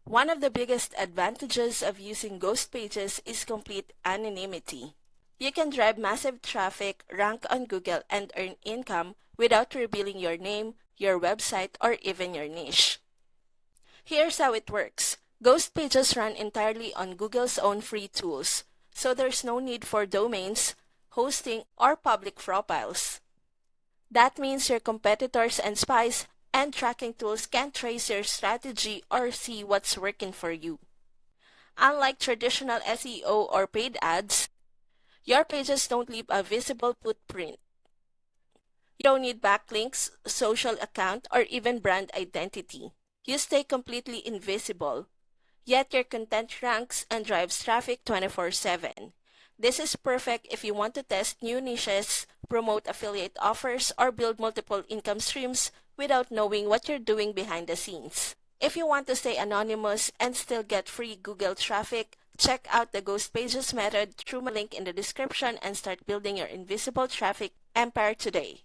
One of the biggest advantages of using ghost pages is complete anonymity. You can drive massive traffic, rank on Google, and earn income without revealing your name, your website, or even your niche. Here's how it works. Ghost pages run entirely on Google's own free tools, so there's no need for domains, hosting, or public profiles. That means your competitors and spies and tracking tools can't trace your strategy or see what's working for you. Unlike traditional SEO or paid ads, your pages don't leave a visible footprint. You don't need backlinks, social account, or even brand identity. You stay completely invisible, yet your content ranks and drives traffic 24/7. This is perfect if you want to test new niches, promote affiliate offers, or build multiple income streams without knowing what you're doing behind the scenes. If you want to stay anonymous and still get free Google traffic, check out the Ghost Pages method through my link in the description and start building your invisible traffic empire today.